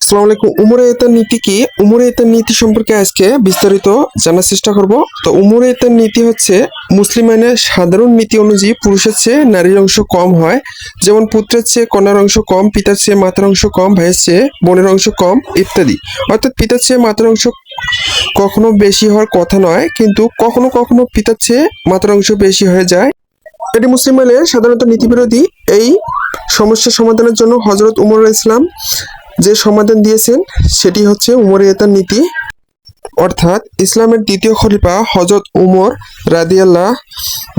আসসালামু আলাইকুম। উমরাইয়াতের নীতি কি? উমরাইয়াতের নীতি সম্পর্কে আজকে বিস্তারিত জানার চেষ্টা করব। তো উমরাইয়াতের নীতি হচ্ছে মুসলিম আইনের সাধারণ নীতি অনুযায়ী পুরুষের চেয়ে নারীর অংশ কম হয়। যেমন পুত্রের চেয়ে কন্যার অংশ কম, পিতার চেয়ে মাতার অংশ কম, ভাইয়ের চেয়ে বোনের অংশ কম ইত্যাদি। অর্থাৎ পিতার চেয়ে মাতার অংশ কখনো বেশি হওয়ার কথা নয়, কিন্তু কখনো কখনো পিতার চেয়ে মাতার অংশ বেশি হয়ে যায়। এটি মুসলিম আইনের সাধারণত নীতিবিরোধী। এই সমস্যা সমাধানের জন্য হযরত উমর ইসলাম যে সমাধান দিয়েছেন সেটি হচ্ছে উমরাইয়াতের নীতি। অর্থাৎ ইসলামের দ্বিতীয় খলিফা হযরত উমর রাদিয়াল্লাহ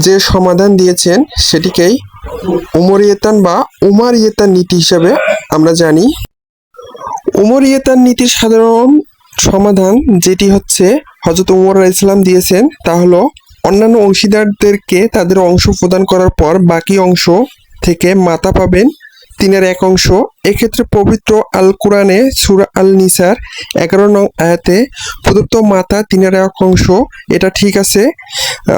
যে সমাধান দিয়েছেন সেটিকেই উমরাইয়াতান বা উমারিয়াতান নীতি হিসেবে আমরা জানি। উমরাইয়াতান নীতির সাধারণ সমাধান যেটি হচ্ছে হযরত উমর ইসলাম দিয়েছেন তা হলো অন্যান্য অংশীদারদেরকে তাদের অংশ প্রদান করার পর বাকি অংশ থেকে মাতা পাবেন 3/1 অংশ। এক্ষেত্রে পবিত্র আল কোরআনে সূরা আল নিসার 11 নং আয়াতে প্রদত্ত মাতা 3/1 অংশ, এটা ঠিক আছে।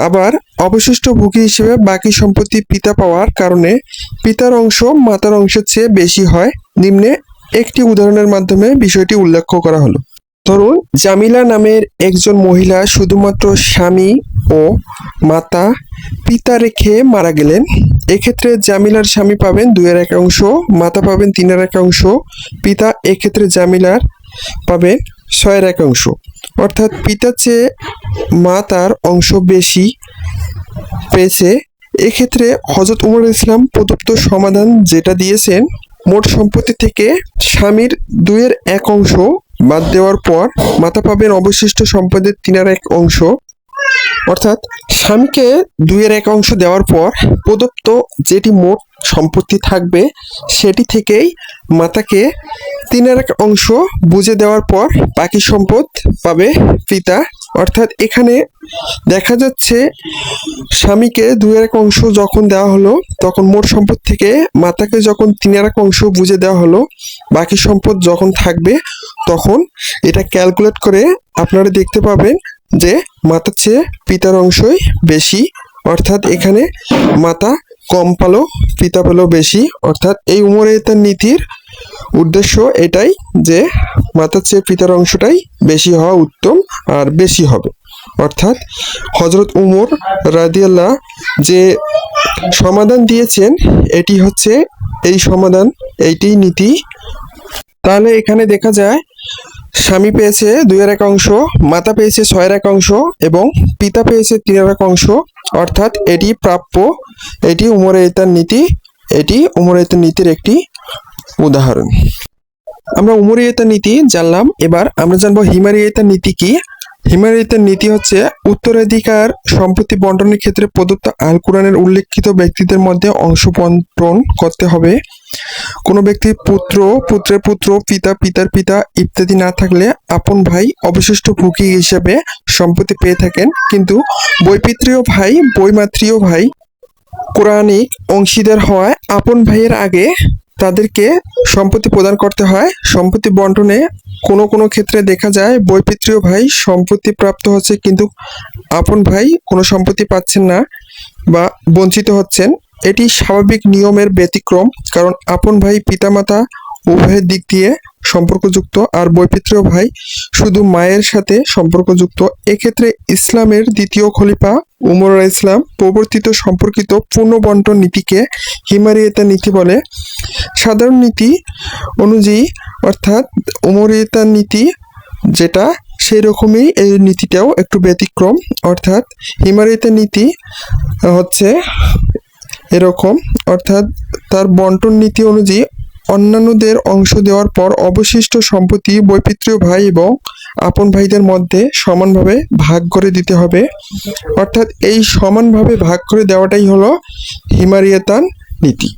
আবার অবশিষ্ট ভোগী হিসেবে বাকি সম্পত্তি পিতা পাওয়ার কারণে পিতার অংশ মাতার অংশের চেয়ে বেশি হয়। নিম্নে একটি উদাহরণের মাধ্যমে বিষয়টি উল্লেখ করা হলো। ধরুন, জামিলা নামের একজন মহিলা শুধুমাত্র স্বামী ও মাতা পিতা রেখে মারা গেলেন। এক্ষেত্রে জামিলার স্বামী পাবেন 2/1 অংশ, মাতা পাবেন 3/1 অংশ, পিতা এক্ষেত্রে জামিলার পাবেন 6/1 অংশ। অর্থাৎ পিতার চেয়ে মাতার অংশ বেশি পেয়েছে। এক্ষেত্রে হযরত উমর ইসলাম প্রদত্ত সমাধান যেটা দিয়েছেন, মোট সম্পত্তি থেকে স্বামীর 2/1 অংশ বাদ দেওয়ার পর মাতা পাবেন অবশিষ্ট সম্পদের 3/1 অংশ। অর্থাৎ স্বামীকে 2/1 অংশ দেওয়ার পর প্রদত্ত যেটি মোট সম্পত্তি থাকবে সেটি থেকেই মাতাকে 3/1 অংশ বুঝে দেওয়ার পর বাকি সম্পদ পাবে পিতা। অর্থাৎ এখানে দেখা যাচ্ছে স্বামীকে 2/1 অংশ যখন দেওয়া হলো তখন মোট সম্পদ থেকে মাতাকে যখন 3/1 অংশ বুঝে দেওয়া হলো, বাকি সম্পদ যখন থাকবে তখন এটা ক্যালকুলেট করে আপনারা দেখতে পাবেন যে মাতার চেয়ে পিতার অংশই বেশি। অর্থাৎ এখানে মাতা কম পালো, পিতা পেলো বেশি। অর্থাৎ এই উমরাইয়াতের নীতির উদ্দেশ্য এটাই যে মাতার চেয়ে পিতার অংশটাই বেশি হওয়া উত্তম আর বেশি হবে। অর্থাৎ হযরত উমর রাদিয়াল্লাহ যে সমাধান দিয়েছেন এটি হচ্ছে এই সমাধান, এইটি নীতি। তাহলে এখানে দেখা যায় স্বামী পেয়েছে 2/1 অংশ, মাতা পেয়েছে 6/1 অংশ এবং পিতা পেয়েছে 3/1 অংশ। অর্থাৎ এটি প্রাপ্য। এটি উমরাইয়াতের নীতি। এটি উমরাইয়াতের নীতির একটি উদাহরণ। আমরা উমরাইয়াতের নীতি জানলাম, এবার আমরা জানবো হিমারিয়াতের নীতি কি। হিমারিয়াতের নীতি হচ্ছে উত্তরাধিকার সম্পত্তি বন্টনের ক্ষেত্রে প্রদত্ত আল কোরআনের উল্লেখিত ব্যক্তিদের মধ্যে অংশ বন্টন করতে হবে। কোনো ব্যক্তির পুত্র, পুত্রের পুত্র, পিতা, পিতার পিতা ইত্যাদি না থাকলে আপন ভাই অবশিষ্ট ভোগী হিসেবে সম্পত্তি পেয়ে থাকেন, কিন্তু বৈপিত্রীয় ভাই, বৈমাত্রীয় ভাই কোরআনিক অংশীদার হওয়ায় আপন ভাইয়ের আগে তাদেরকে সম্পত্তি প্রদান করতে হয়। সম্পত্তি বন্টনে কোনো কোনো ক্ষেত্রে দেখা যায় বৈপিত্রীয় ভাই সম্পত্তি প্রাপ্ত হচ্ছে কিন্তু আপন ভাই কোনো সম্পত্তি পাচ্ছেন না বা বঞ্চিত হচ্ছেন। এটি স্বাভাবিক নিয়মের ব্যতিক্রম, কারণ আপন ভাই পিতামাতা উভয়ের দিক দিয়ে সম্পর্কযুক্ত আর বৈপিত্রীয় ভাই শুধু মায়ের সাথে সম্পর্কযুক্ত। এক্ষেত্রে ইসলামের দ্বিতীয় খলিফা উমর ইসলাম প্রবর্তিত সম্পর্কিত পূর্ণ বন্টন নীতিকে হিমারিয়াতের নীতি বলে। সাধারণ নীতি অনুযায়ী অর্থাৎ উমরাইয়াতের নীতি যেটা সেই রকমই এই নীতিটাও একটু ব্যতিক্রম। অর্থাৎ হিমারিয়াতের নীতি হচ্ছে এরকম, অর্থাৎ তার বন্টন নীতি অনুযায়ী অন্যান্যদের অংশ দেওয়ার পর অবশিষ্ট সম্পত্তি বৈপিত্রীয় ভাই এবং আপন ভাইদের মধ্যে সমানভাবে ভাগ করে দিতে হবে। অর্থাৎ এই সমানভাবে ভাগ করে দেওয়াটাই হলো হিমারিয়াতান নীতি।